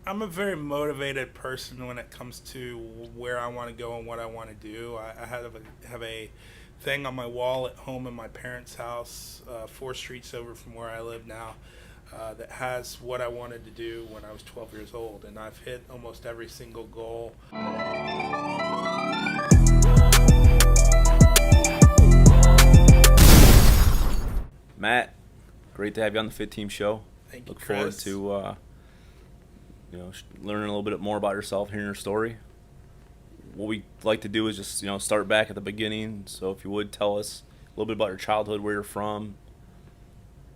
I'm a very motivated person when it comes to where I want to go and what I want to do. I have a thing on my wall at home in my parents' house, 4 streets over from where I live now, that has what I wanted to do when I was 12 years old, and I've hit almost every single goal. Matt, great to have you on the Fit Team show. Thank you, Look forward Chris. to learning a little bit more about yourself, hearing your story. What we like to do is just start back at the beginning. So if you would tell us a little bit about your childhood, where you're from,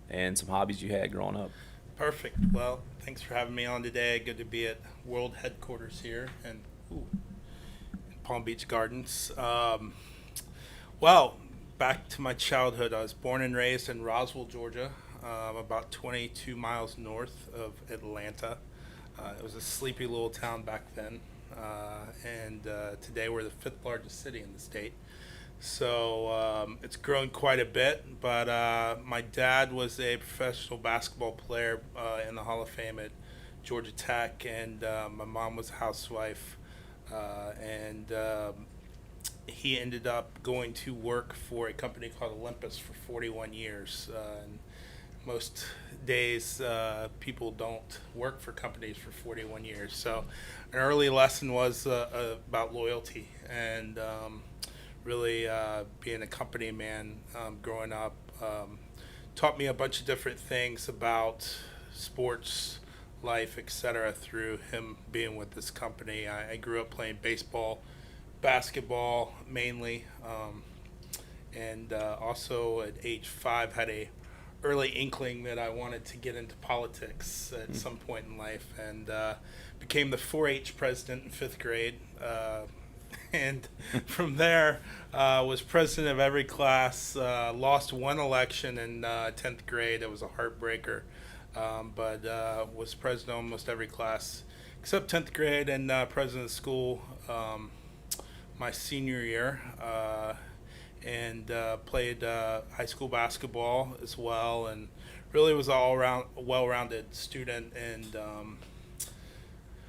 and some hobbies you had growing up. Perfect. Well, thanks for having me on today. Good to be at World Headquarters here in Palm Beach Gardens. Well, back to my childhood. I was born and raised in Roswell, Georgia, about 22 miles north of Atlanta. It was a sleepy little town back then, and today we're the fifth largest city in the state. So it's grown quite a bit, but my dad was a professional basketball player in the Hall of Fame at Georgia Tech, and my mom was a housewife, and he ended up going to work for a company called Olympus for 41 years. And most days, people don't work for companies for 41 years. So, an early lesson was about loyalty and really being a company man growing up. Taught me a bunch of different things about sports, life, etc. through him being with this company. I grew up playing baseball, basketball mainly, and also at age 5 had a early inkling that I wanted to get into politics at some point in life, and became the 4-H president in 5th grade. And from there, was president of every class. Lost one election in 10th grade. It was a heartbreaker, but was president of almost every class except 10th grade, and president of school my senior year. And played high school basketball as well, and really was all around well-rounded student. And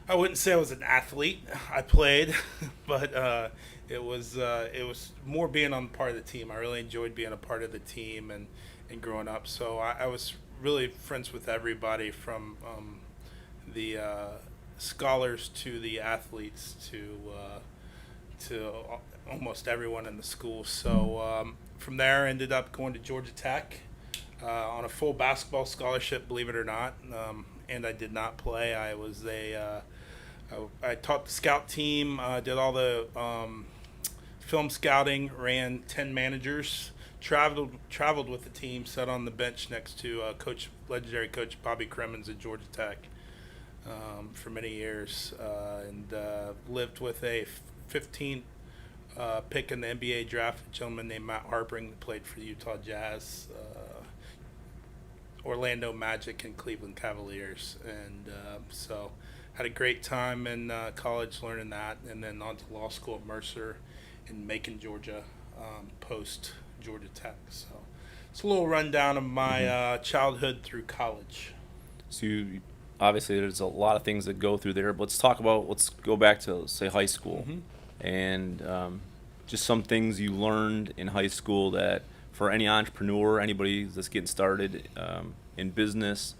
I wouldn't say I was an athlete. I played, but it was more being on part of the team. I really enjoyed being a part of the team and growing up. So I was really friends with everybody from the scholars to the athletes to almost everyone in the school. So from there, ended up going to Georgia Tech on a full basketball scholarship, believe it or not. And I did not play. I taught the scout team, did all the film scouting, ran 10 managers, traveled with the team, sat on the bench next to legendary coach Bobby Cremins at Georgia Tech for many years, and lived with a 15th pick in the NBA draft, a gentleman named Matt Harpring that played for the Utah Jazz, Orlando Magic, and Cleveland Cavaliers. And so had a great time in college learning that, and then on to law school at Mercer in Macon, Georgia, post Georgia Tech. So it's a little rundown of my childhood through college. So obviously there's a lot of things that go through there, but let's go back to, say, high school. And just some things you learned in high school that for any entrepreneur, anybody that's getting started in business,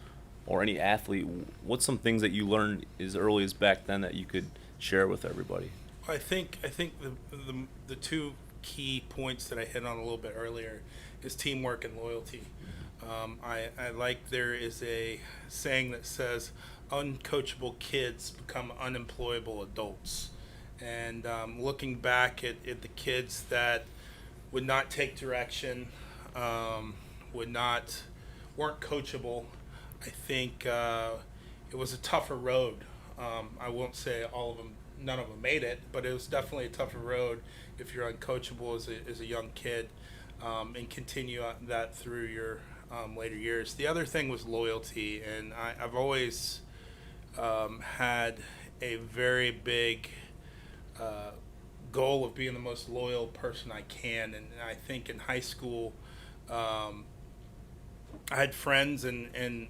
or any athlete, what's some things that you learned as early as back then that you could share with everybody? I think the two key points that I hit on a little bit earlier is teamwork and loyalty. I like there is a saying that says uncoachable kids become unemployable adults. And looking back at the kids that would not take direction, weren't coachable, I think it was a tougher road. I won't say none of them made it, but it was definitely a tougher road if you're uncoachable as a young kid, and continue that through your later years. The other thing was loyalty, and I've always had a very big goal of being the most loyal person I can. And I think in high school, I had friends and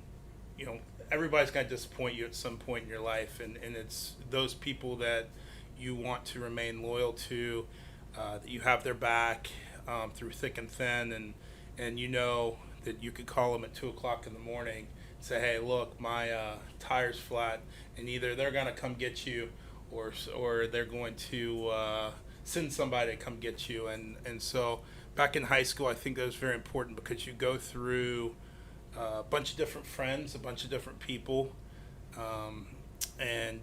everybody's going to disappoint you at some point in your life, and it's those people that you want to remain loyal to, that you have their back through thick and thin, and you know that you could call them at 2 o'clock in the morning, say, hey, look, my tire's flat, and either they're going to come get you, or they're going to send somebody to come get you. And so back in high school, I think that was very important, because you go through a bunch of different friends, a bunch of different people, and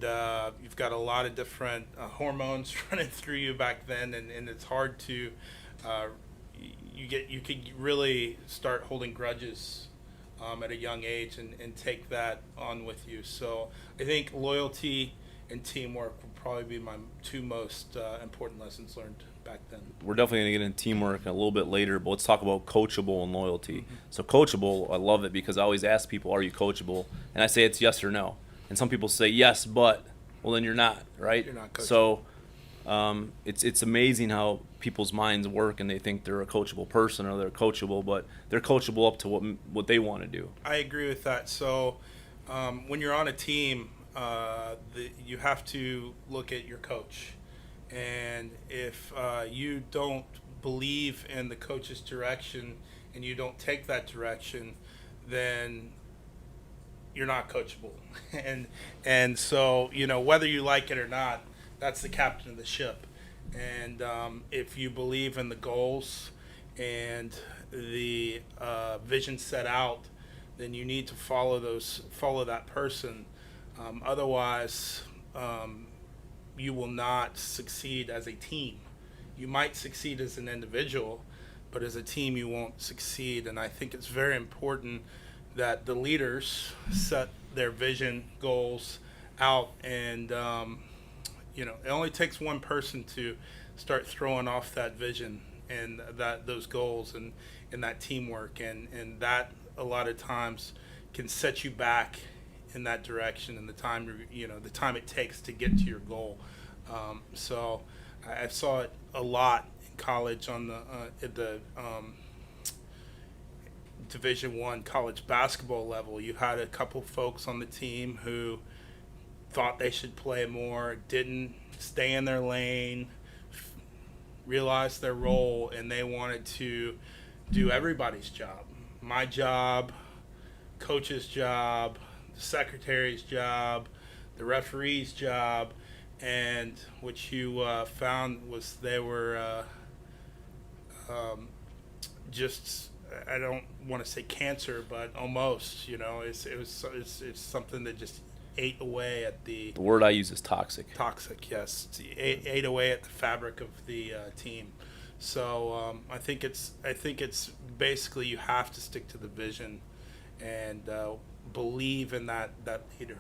you've got a lot of different hormones running through you back then, and it's hard to you could really start holding grudges at a young age, and take that on with you. So I think loyalty and teamwork would probably be my two most important lessons learned back then. We're definitely going to get into teamwork a little bit later, but let's talk about coachable and loyalty. So coachable, I love it, because I always ask people, are you coachable? And I say it's yes or no. And some people say yes, but, well, then you're not, right? You're not coachable. So it's amazing how people's minds work, and they think they're a coachable person or they're coachable, but they're coachable up to what they want to do. I agree with that. So when you're on a team, you have to look at your coach. And if you don't believe in the coach's direction and you don't take that direction, then you're not coachable. and so, whether you like it or not, that's the captain of the ship. And if you believe in the goals and the vision set out, then you need to follow that person. Otherwise, you will not succeed as a team. You might succeed as an individual, but as a team you won't succeed. And I think it's very important that the leaders set their vision, goals out, and it only takes one person to start throwing off that vision and those goals and that teamwork, and that a lot of times can set you back in that direction, and the time it takes to get to your goal. So I saw it a lot in college at the Division I college basketball level. You had a couple folks on the team who thought they should play more, didn't stay in their lane, realized their role, and they wanted to do everybody's job. My job, coach's job, the secretary's job, the referee's job, and what you found was they were just, I don't want to say cancer, but almost. It's something that just ate away at the word I use is toxic. Toxic, yes. Ate away at the fabric of the team. So I think it's basically you have to stick to the vision and believe in that leader.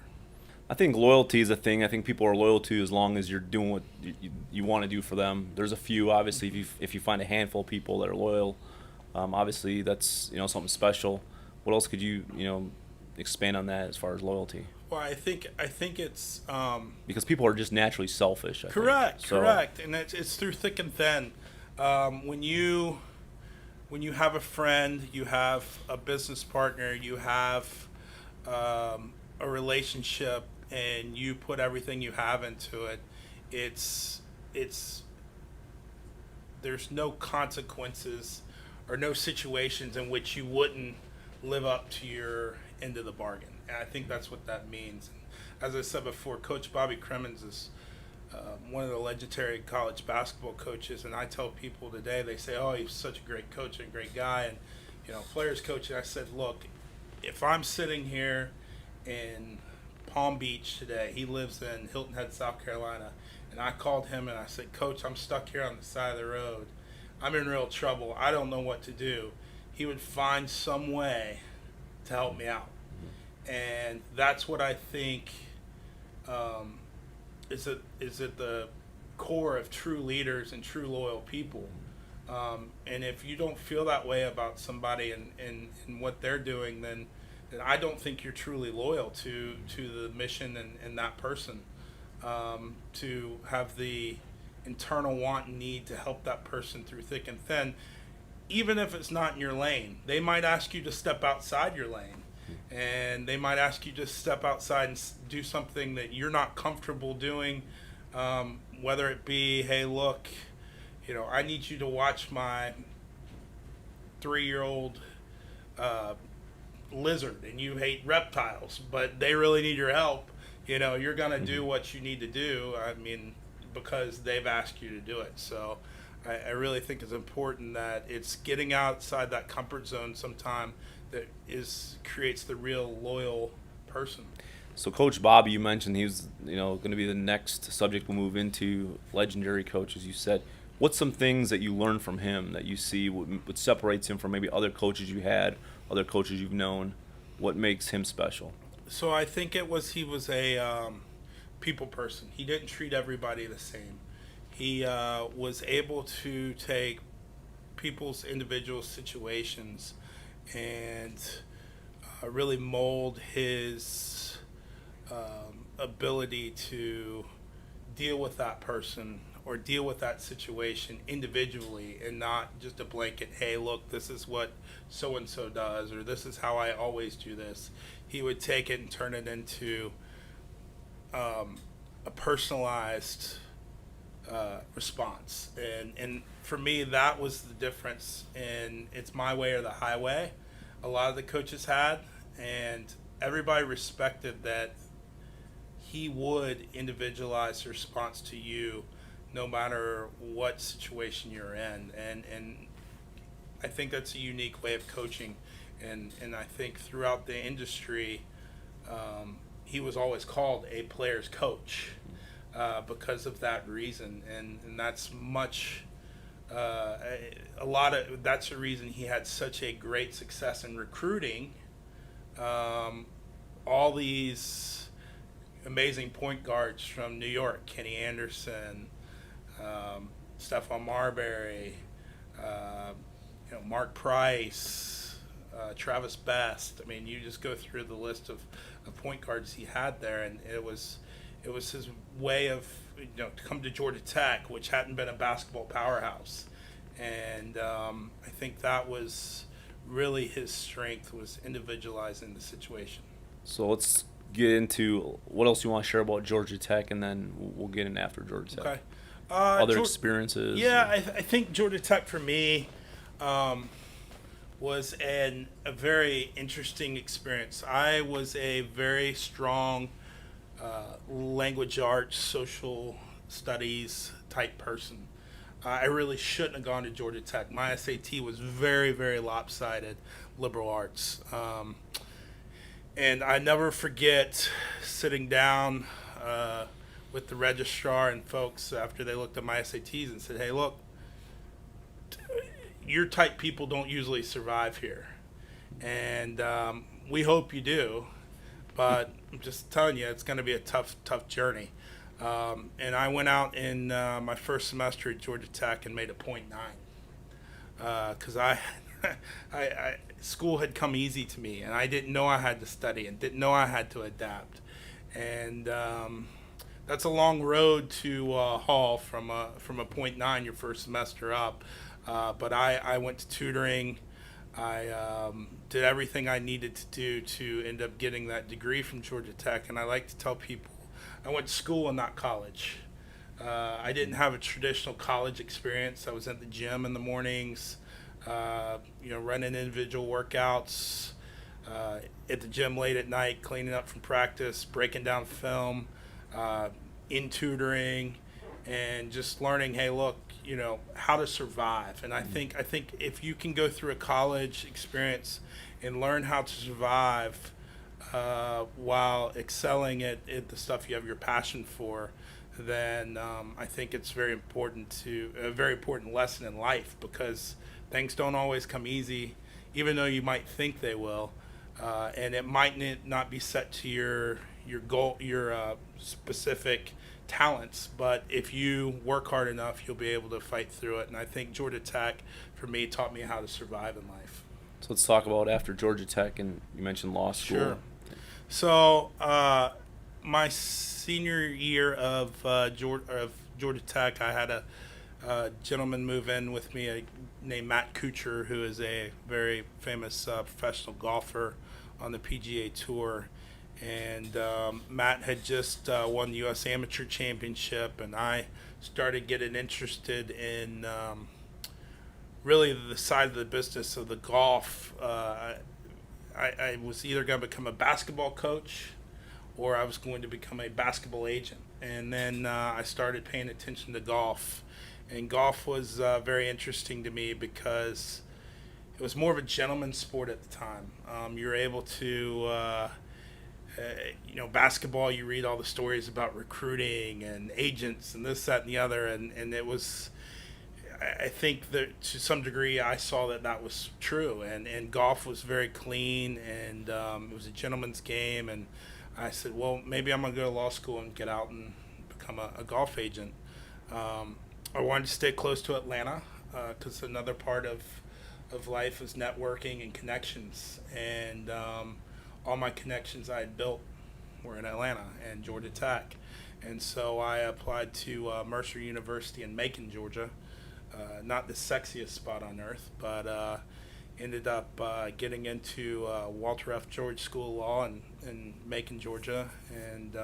I think loyalty is a thing. I think people are loyal to you as long as you're doing what you want to do for them. There's a few, obviously, if you find a handful of people that are loyal, obviously that's something special. What else could you expand on that as far as loyalty? Well, I think it's because people are just naturally selfish. Correct, and it's through thick and thin. When you have a friend, you have a business partner, you have a relationship, and you put everything you have into it, it's there's no consequences or no situations in which you wouldn't live up to your end of the bargain. And I think that's what that means. As I said before, Coach Bobby Cremins is one of the legendary college basketball coaches, and I tell people today, they say, oh, he's such a great coach and a great guy, and players coach. And I said, look, if I'm sitting here in Palm Beach today, he lives in Hilton Head, South Carolina, and I called him and I said, Coach, I'm stuck here on the side of the road. I'm in real trouble. I don't know what to do. He would find some way to help me out. And that's what I think is at the core of true leaders and true loyal people. And if you don't feel that way about somebody and what they're doing, then I don't think you're truly loyal to the mission and that person. To have the internal want and need to help that person through thick and thin, even if it's not in your lane. They might ask you to step outside your lane, and they might ask you to step outside and do something that you're not comfortable doing, whether it be, hey, look, I need you to watch my 3-year-old lizard, and you hate reptiles, but they really need your help. You're going to do what you need to do. I mean, because they've asked you to do it. So I really think it's important that it's getting outside that comfort zone sometime that creates the real loyal person. So Coach Bobby, you mentioned he was, going to be the next subject we'll move into, legendary coach, as you said. What's some things that you learned from him that you see what separates him from maybe other coaches you had, other coaches you've known? What makes him special? So I think he was a people person. He didn't treat everybody the same. He was able to take people's individual situations and really mold his ability to deal with that person or deal with that situation individually, and not just a blanket, hey, look, this is what so-and-so does, or this is how I always do this. He would take it and turn it into a personalized response. And for me, that was the difference in it's my way or the highway a lot of the coaches had, and everybody respected that he would individualize the response to you no matter what situation you're in. And I think that's a unique way of coaching. And I think throughout the industry, he was always called a player's coach because of that reason. And that's that's the reason he had such a great success in recruiting all these amazing point guards from New York, Kenny Anderson, Stephon Marbury, Mark Price, Travis Best. I mean, you just go through the list of point guards he had there, and it was his way of to come to Georgia Tech, which hadn't been a basketball powerhouse, and I think that was really his strength, was individualizing the situation. So let's get into what else you want to share about Georgia Tech, and then we'll get in after Georgia Tech. Okay. Other experiences? Yeah, I think Georgia Tech for me was a very interesting experience. I was a very strong language arts, social studies type person. I really shouldn't have gone to Georgia Tech. My SAT was very, very lopsided, liberal arts. And I never forget sitting down with the registrar and folks after they looked at my SATs and said, hey, look, your type people don't usually survive here. And we hope you do, but I'm just telling you, it's going to be a tough journey. And I went out in my first semester at Georgia Tech and made a .9 because I school had come easy to me, and I didn't know I had to study and didn't know I had to adapt. And that's a long road to haul from a .9 your first semester up. But I went to tutoring. I did everything I needed to do to end up getting that degree from Georgia Tech. And I like to tell people I went to school and not college. I didn't have a traditional college experience. I was at the gym in the mornings, running individual workouts, at the gym late at night, cleaning up from practice, breaking down film, in tutoring, and just learning, hey, look, how to survive. And I think if you can go through a college experience and learn how to survive while excelling at the stuff you have your passion for, then I think it's a very important lesson in life, because things don't always come easy, even though you might think they will, and it might not be set to your goal, your specific talents, but if you work hard enough, you'll be able to fight through it. And I think Georgia Tech, for me, taught me how to survive in life. So let's talk about after Georgia Tech, and you mentioned law school. Sure. So my senior year of Georgia Tech, I had a gentleman move in with me named Matt Kuchar, who is a very famous professional golfer on the PGA Tour. And Matt had just won the U.S. Amateur Championship, and I started getting interested in really the side of the business of the golf. I was either going to become a basketball coach or I was going to become a basketball agent. And then I started paying attention to golf. And golf was very interesting to me because it was more of a gentleman's sport at the time. You were able to, basketball, you read all the stories about recruiting and agents and this, that, and the other. And it was, I think that to some degree I saw that was true. And golf was very clean, and it was a gentleman's game. And I said, well, maybe I'm going to go to law school and get out and become a golf agent. I wanted to stay close to Atlanta because another part of life is networking and connections. And all my connections I had built were in Atlanta and Georgia Tech. And so I applied to Mercer University in Macon, Georgia. Not the sexiest spot on earth, but ended up getting into Walter F. George School of Law in Macon, Georgia, and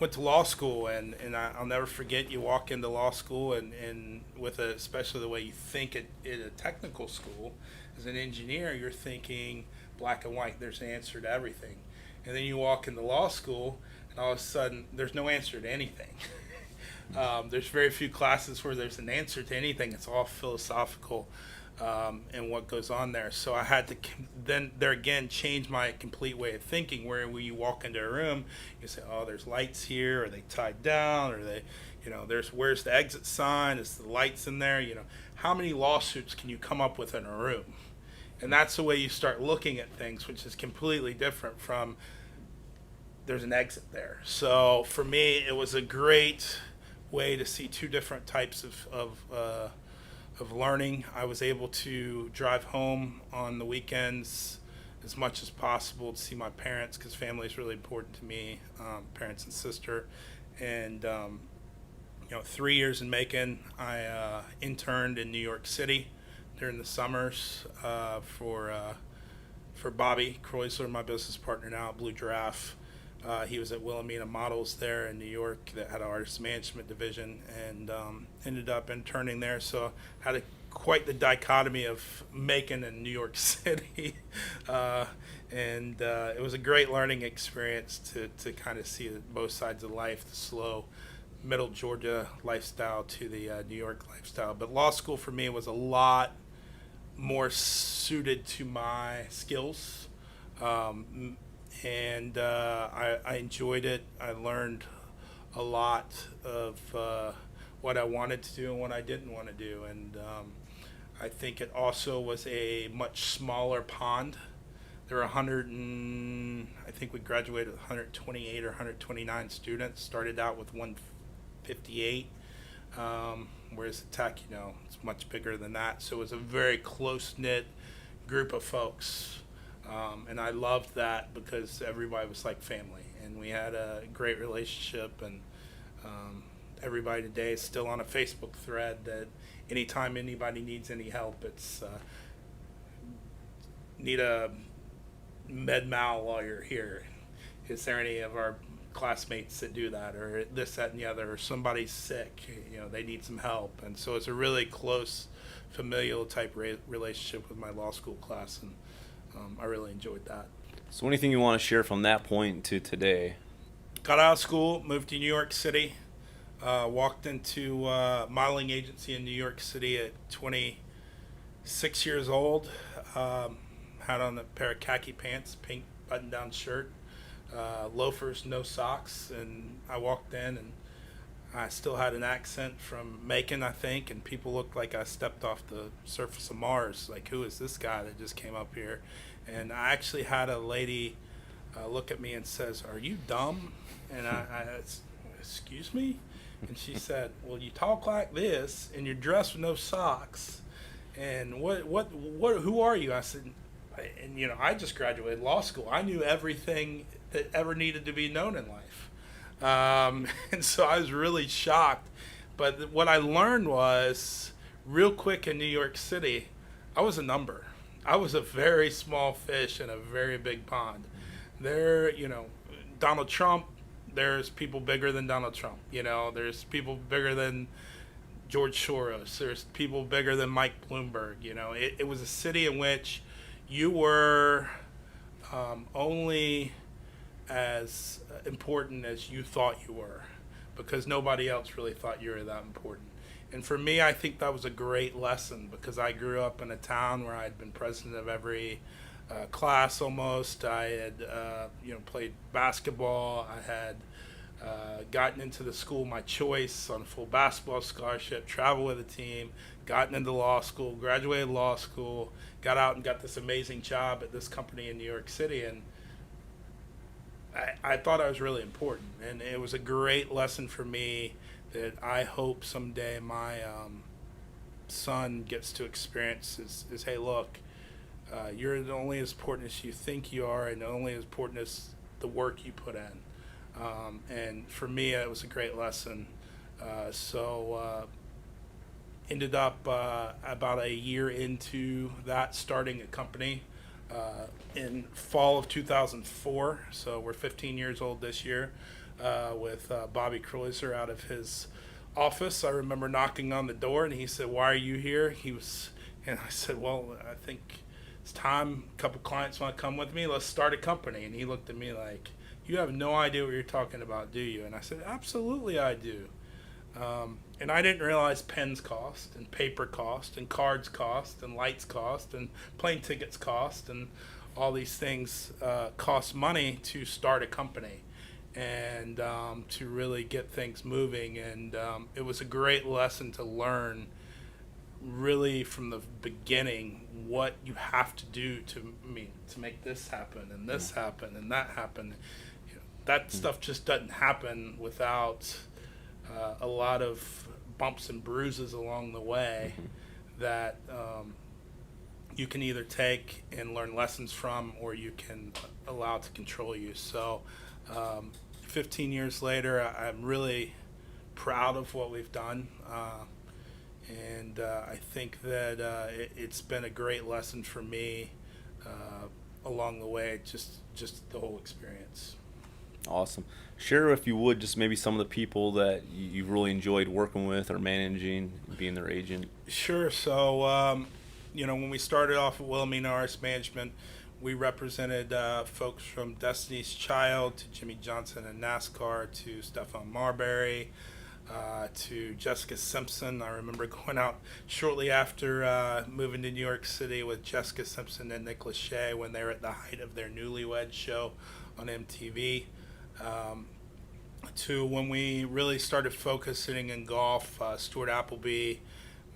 went to law school. And I'll never forget, you walk into law school and with especially the way you think at a technical school, as an engineer, you're thinking black and white, there's an answer to everything. And then you walk into law school, and all of a sudden, there's no answer to anything. There's very few classes where there's an answer to anything. It's all philosophical and what goes on there. So I had to then there again change my complete way of thinking, where when you walk into a room, you say, oh, there's lights here, are they tied down, or they, where's the exit sign, is the lights in there, how many lawsuits can you come up with in a room? And that's the way you start looking at things, which is completely different from there's an exit there. So for me, it was a great way to see two different types of learning. I was able to drive home on the weekends as much as possible to see my parents, because family is really important to me, parents and sister. And 3 years in Macon, I interned in New York City during the summers for Bobby Kreuzler, my business partner now at Blue Giraffe. He was at Wilhelmina Models there in New York that had an artist management division, and ended up interning there. So had quite the dichotomy of Macon and New York City. And it was a great learning experience to kind of see both sides of life, the slow middle Georgia lifestyle to the New York lifestyle. But law school for me was a lot more suited to my skills. And I enjoyed it. I learned a lot of what I wanted to do and what I didn't want to do. And I think it also was a much smaller pond. There were I think we graduated with 128 or 129 students. Started out with 158, whereas at Tech, it's much bigger than that. So it was a very close-knit group of folks. And I loved that because everybody was like family, and we had a great relationship. And everybody today is still on a Facebook thread that anytime anybody needs any help, it's need a med mal while you're here. Is there any of our classmates that do that, or this, that, and the other, or somebody's sick, they need some help? And so it's a really close familial type relationship with my law school class, and I really enjoyed that. So anything you want to share from that point to today? Got out of school, moved to New York City, walked into a modeling agency in New York City at 26 years old. Had on a pair of khaki pants, pink button-down shirt, loafers, no socks, and I walked in, and I still had an accent from Macon, I think, and people looked like I stepped off the surface of Mars. Like, who is this guy that just came up here? And I actually had a lady look at me and says, "Are you dumb?" And I excuse me? And she said, "Well, you talk like this, and you're dressed with no socks, and who are you?" I said, and I just graduated law school. I knew everything that ever needed to be known in life. And so I was really shocked. But what I learned was, real quick in New York City, I was a number. I was a very small fish in a very big pond. There, Donald Trump, there's people bigger than Donald Trump. There's people bigger than George Soros. There's people bigger than Mike Bloomberg. It was a city in which you were only as important as you thought you were, because nobody else really thought you were that important. And for me, I think that was a great lesson, because I grew up in a town where I had been president of every class almost. I had played basketball. I had gotten into the school my choice on a full basketball scholarship, traveled with a team, gotten into law school, graduated law school, got out and got this amazing job at this company in New York City. And I thought I was really important, and it was a great lesson for me that I hope someday my son gets to experience is hey, look, you're only as important as you think you are, and only as important as the work you put in. And for me, it was a great lesson. Ended up about a year into that, starting a company in fall of 2004. So we're 15 years old this year, with Bobby Kreuzer out of his office. I remember knocking on the door, and he said, "Why are you here?" And I said, "Well, I think it's time. A couple clients want to come with me. Let's start a company." And he looked at me like, "You have no idea what you're talking about, do you?" And I said, "Absolutely, I do." And I didn't realize pens cost, and paper cost, and cards cost, and lights cost, and plane tickets cost, and all these things cost money to start a company, and to really get things moving. And it was a great lesson to learn, really from the beginning, what you have to do to make this happen, and this happen, and that happen. That stuff just doesn't happen without a lot of bumps and bruises along the way that you can either take and learn lessons from, or you can allow it to control you. So 15 years later, I'm really proud of what we've done. And I think that it's been a great lesson for me along the way, just the whole experience. Awesome. Share, if you would, just maybe some of the people that you've really enjoyed working with or managing, being their agent. Sure. So, when we started off at Wilhelmina Artist Management, we represented folks from Destiny's Child to Jimmy Johnson and NASCAR to Stephon Marbury to Jessica Simpson. I remember going out shortly after moving to New York City with Jessica Simpson and Nick Lachey when they were at the height of their Newlywed show on MTV. To when we really started focusing in golf, Stuart Appleby,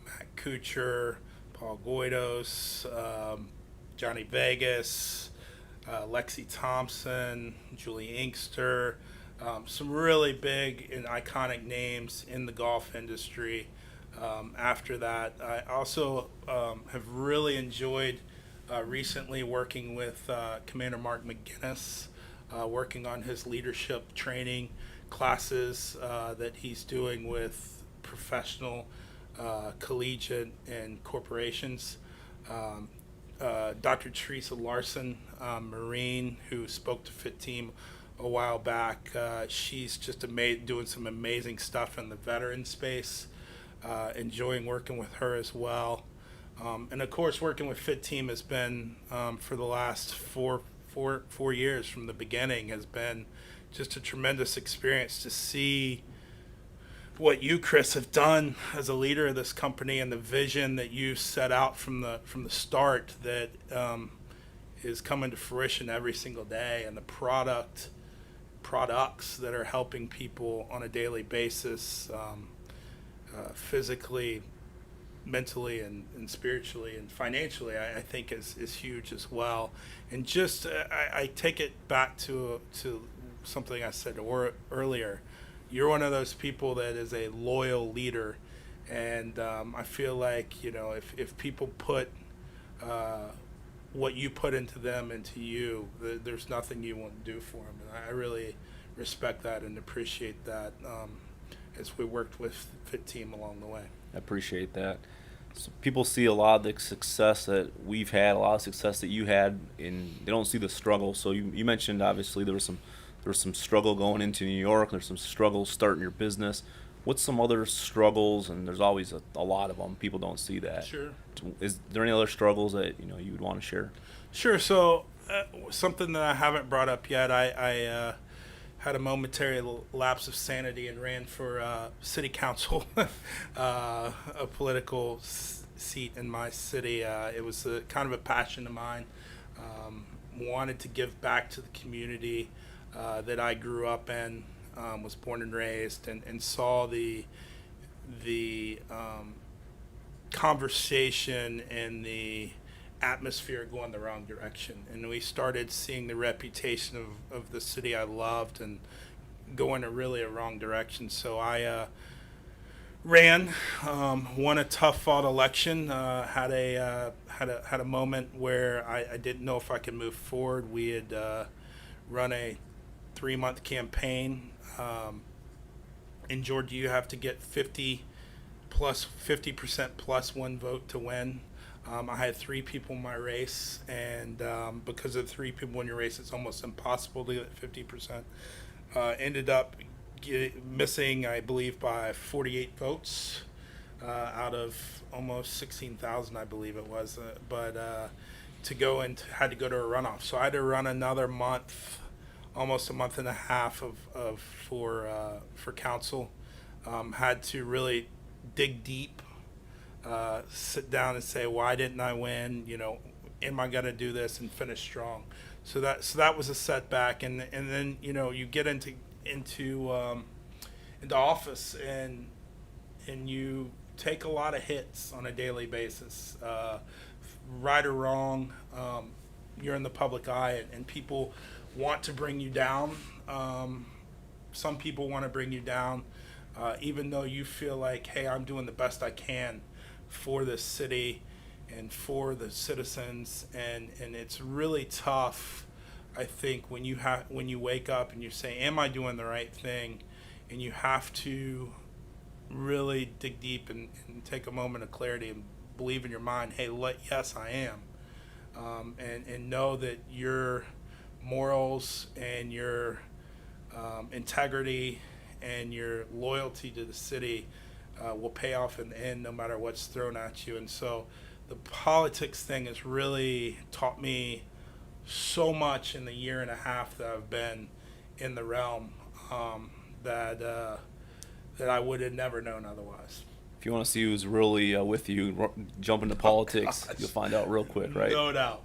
Matt Kuchar, Paul Goydos, Johnny Vegas, Lexi Thompson, Julie Inkster, some really big and iconic names in the golf industry. After that, I also have really enjoyed recently working with Commander Mark McGinnis, working on his leadership training classes that he's doing with professional, collegiate, and corporations. Dr. Teresa Larson, Marine, who spoke to FITTEAM a while back, she's just doing some amazing stuff in the veteran space. Enjoying working with her as well. And of course, working with FITTEAM has been, for the last four years from the beginning, has been just a tremendous experience to see what you, Chris, have done as a leader of this company, and the vision that you set out from the start that is coming to fruition every single day, and the products that are helping people on a daily basis, physically, mentally, and spiritually, and financially, I think is huge as well. And just I take it back to something I said earlier. You're one of those people that is a loyal leader, and I feel like if people put what you put into them into you, there's nothing you won't do for them. And I really respect that and appreciate that as we worked with FITTEAM along the way. I appreciate that. So people see a lot of the success that we've had, a lot of success that you had, and they don't see the struggle. So you mentioned obviously there was some struggle going into New York. There's some struggles starting your business. What's some other struggles? And there's always a lot of them. People don't see that. Sure. Is there any other struggles that you would want to share? Sure. So something that I haven't brought up yet, I had a momentary lapse of sanity and ran for city council, a political seat in my city. It was kind of a passion of mine. Wanted to give back to the community that I grew up in, was born and raised, and saw the conversation and the atmosphere going the wrong direction. And we started seeing the reputation of the city I loved and going a wrong direction. So I ran, won a tough fought election, had a moment where I didn't know if I could move forward. We had run a 3-month campaign. In Georgia, you have to get 50% plus one vote to win. I had 3 people in my race, and because of 3 people in your race, it's almost impossible to get 50%. Ended up missing, I believe, by 48 votes out of almost 16,000, I believe it was. But to go and had to go to a runoff, so I had to run another month, almost a month and a half for council. Had to really dig deep. Sit down and say, why didn't I win? Am I going to do this and finish strong? So that was a setback, and then you get into office, and you take a lot of hits on a daily basis, right or wrong. You're in the public eye, and people want to bring you down. Some people want to bring you down, even though you feel like, hey, I'm doing the best I can for this city and for the citizens, and it's really tough, I think, when you wake up and you say, am I doing the right thing? And you have to really dig deep and take a moment of clarity and believe in your mind, hey, yes, I am, and know that your morals and your integrity and your loyalty to the city will pay off in the end, no matter what's thrown at you. And so the politics thing has really taught me so much in the year and a half that I've been in the realm, that I would have never known otherwise. If you want to see who's really with you, jump into politics. You'll find out real quick, right? No doubt.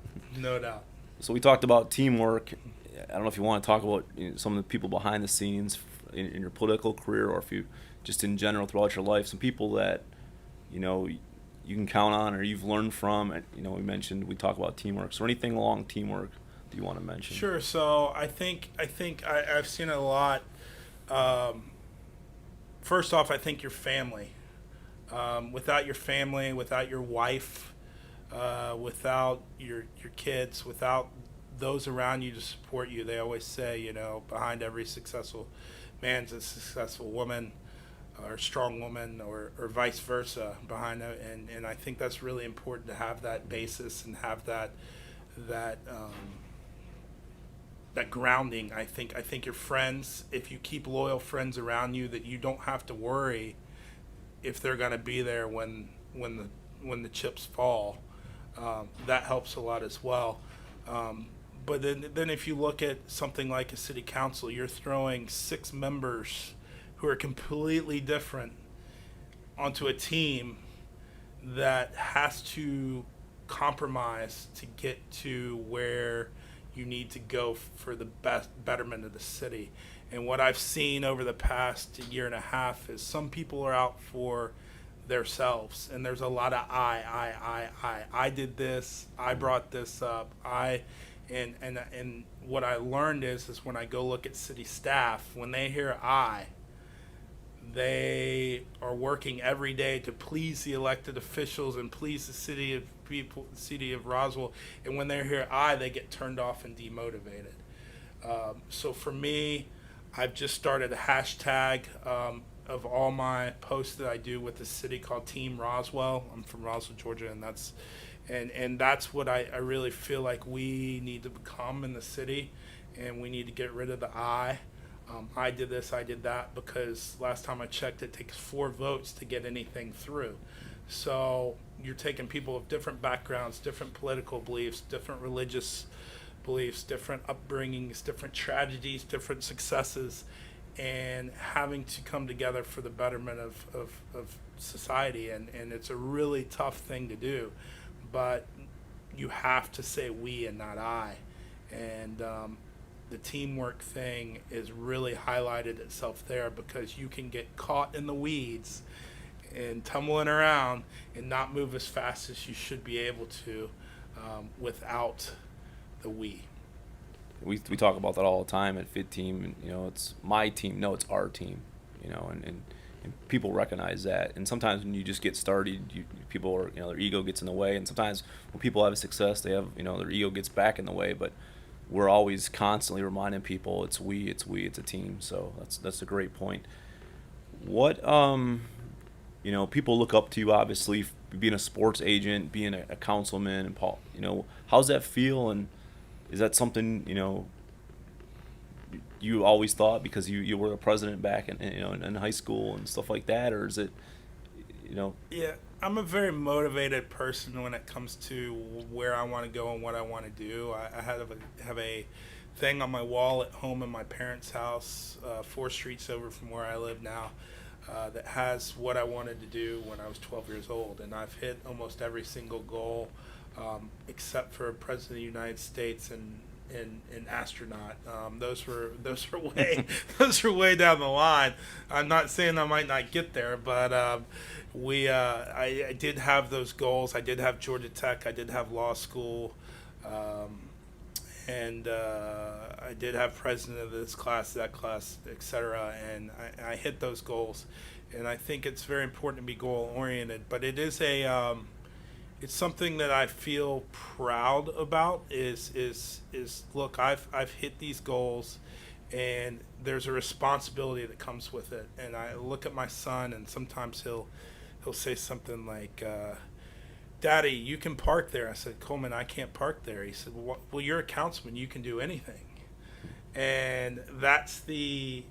So we talked about teamwork. I don't know if you want to talk about some of the people behind the scenes in your political career, or if you just in general throughout your life, some people that you can count on or you've learned from. We talk about teamwork. So anything along teamwork do you want to mention? Sure. So I think I've seen it a lot. First off, I think your family. Without your family, without your wife, without your kids, without those around you to support you, they always say, behind every successful man's a successful woman, or strong woman, or vice versa behind it. And I think that's really important to have that basis and have that grounding. I think your friends, if you keep loyal friends around you, that you don't have to worry if they're going to be there when the chips fall. That helps a lot as well. But then if you look at something like a city council, you're throwing 6 members who are completely different onto a team that has to compromise to get to where you need to go for the betterment of the city. And what I've seen over the past year and a half is some people are out for themselves, and there's a lot of I did this, I brought this up, and what I learned is when I go look at city staff, when they hear they are working every day to please the elected officials and please the city of Roswell. And when they hear they get turned off and demotivated. So for me, I've just started a hashtag. of all my posts that I do with the city called Team Roswell. I'm from Roswell, Georgia, and that's what I really feel like we need to become in the city, and we need to get rid of the I. I did this, I did that, because last time I checked, it takes 4 votes to get anything through. So you're taking people of different backgrounds, different political beliefs, different religious beliefs, different upbringings, different tragedies, different successes, and having to come together for the betterment of society. And it's a really tough thing to do, but you have to say we and not I. And the teamwork thing is really highlighted itself there, because you can get caught in the weeds and tumbling around and not move as fast as you should be able to without the we. We talk about that all the time at FITTEAM, and it's my team. No, it's our team. And people recognize that. And sometimes when you just get started, people are their ego gets in the way. And sometimes when people have success, they have their ego gets back in the way. But we're always constantly reminding people it's we, it's a team. So that's a great point. What people look up to you, obviously, being a sports agent, being a councilman, and Paul. How's that feel, and is that something you always thought because you were a president back in high school and stuff like that, or is it Yeah, I'm a very motivated person when it comes to where I want to go and what I want to do. I have a thing on my wall at home in my parents' house, 4 streets over from where I live now, that has what I wanted to do when I was 12 years old, and I've hit almost every single goal, except for President of the United States and astronaut. Those were way those were way down the line. I'm not saying I might not get there, but I did have those goals. I did have Georgia Tech. I did have law school, and I did have president of this class, that class, etc. And I hit those goals, and I think it's very important to be goal oriented. But it is it's something that I feel proud about. Is look, I've hit these goals, and there's a responsibility that comes with it. And I look at my son, and sometimes he'll say something like, "Daddy, you can park there." I said, "Coleman, I can't park there." He said, "Well, you're a councilman. You can do anything." And that's I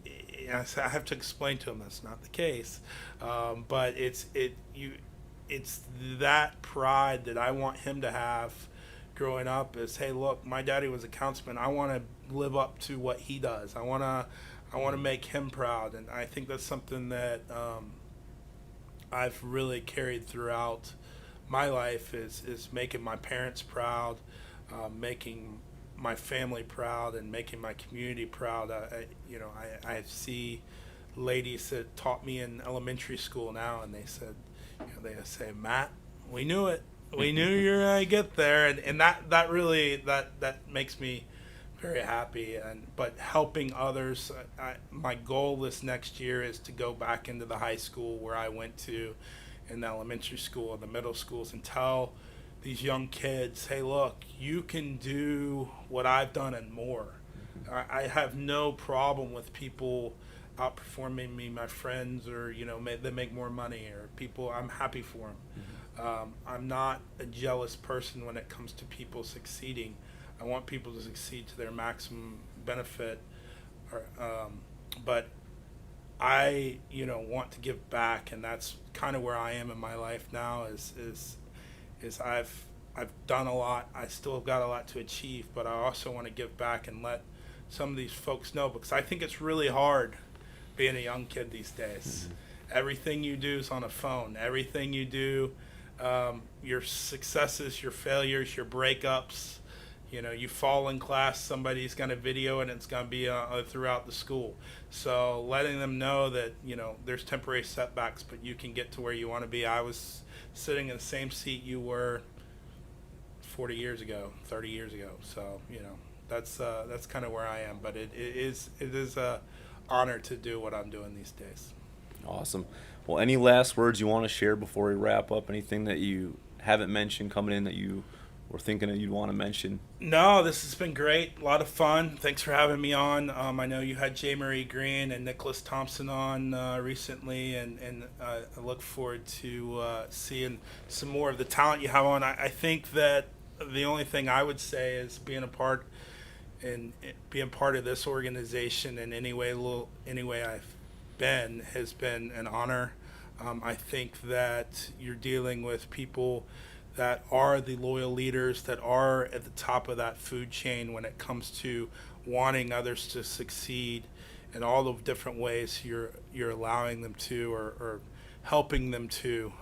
have to explain to him that's not the case, but it's that pride that I want him to have growing up. Is, hey, look, my daddy was a councilman. I want to live up to what he does. I want to make him proud, and I think that's something that I've really carried throughout my life is making my parents proud, making my family proud, and making my community proud. I see ladies that taught me in elementary school now, and they said, they say, "Matt, we knew it. We knew you were gonna get there," and that really makes me very happy. But helping others, my goal this next year is to go back into the high school where I went to, in the elementary school and the middle schools, and tell these young kids, hey, look, you can do what I've done and more. I have no problem with people outperforming me, my friends, or they make more money, or people. I'm happy for them. I'm not a jealous person when it comes to people succeeding. I want people to succeed to their maximum benefit, but I want to give back, and that's kind of where I am in my life now. Is I've done a lot. I still have got a lot to achieve, but I also want to give back and let some of these folks know, because I think it's really hard being a young kid these days. Everything you do is on a phone. Everything you do, your successes, your failures, your breakups, you fall in class, somebody's going to video it, and it's going to be throughout the school. So letting them know that there's temporary setbacks, but you can get to where you want to be. I was sitting in the same seat you were 40 years ago, 30 years ago. So that's kind of where I am. But it is a honor to do what I'm doing these days. Awesome. Well, any last words you want to share before we wrap up? Anything that you haven't mentioned coming in that you were thinking that you'd want to mention? No, this has been great. A lot of fun. Thanks for having me on. I know you had J. Marie Green and Nicholas Thompson on recently, and I look forward to seeing some more of the talent you have on. I think that the only thing I would say is being part of this organization in any way I've been has been an honor. I think that you're dealing with people that are the loyal leaders that are at the top of that food chain when it comes to wanting others to succeed in all the different ways you're allowing them to or helping them to.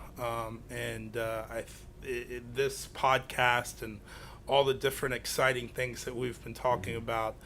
This podcast and all the different exciting things that we've been talking about,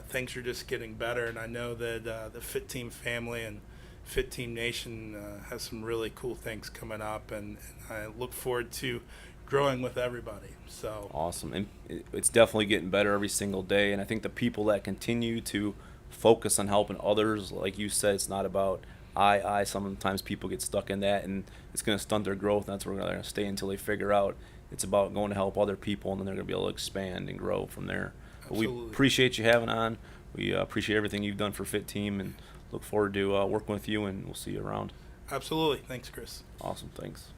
things are just getting better. And I know that the FITTEAM family and FITTEAM Nation has some really cool things coming up, and I look forward to growing with everybody. So Awesome. And it's definitely getting better every single day. And I think the people that continue to focus on helping others, like you said, it's not about I. Sometimes people get stuck in that, and it's going to stunt their growth. And that's where they're going to stay until they figure out it's about going to help other people, and then they're going to be able to expand and grow from there. But we appreciate you having on. We appreciate everything you've done for FITTEAM, and look forward to working with you, and we'll see you around. Absolutely. Thanks, Chris. Awesome. Thanks.